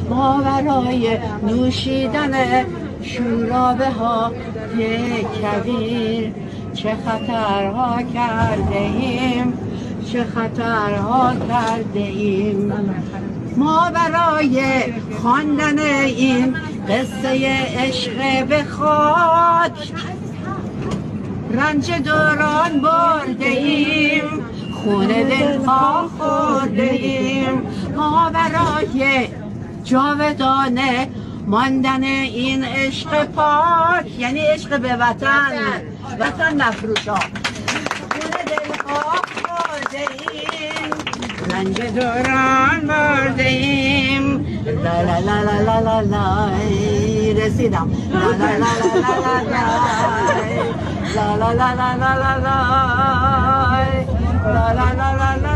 ما برای نوشیدن شورابه ها کبیر چه خطرها کرده ایم، چه خطرها کرده ایم. ما برای خواندن این قصه عشق به خاک رنج دوران برده ایم، خون دلها خورده ایم. ما برای جاودانه ماندن این عشق پاک، یعنی عشق به وطن، وطن مفروشا، خون دلها خورده ایم، رنج دوران برده ایم. لا لا لا لا لا لا لا رسیدم. لا لا لا لا لا لا لا لا لا لا لا لا لا لا لا لا لا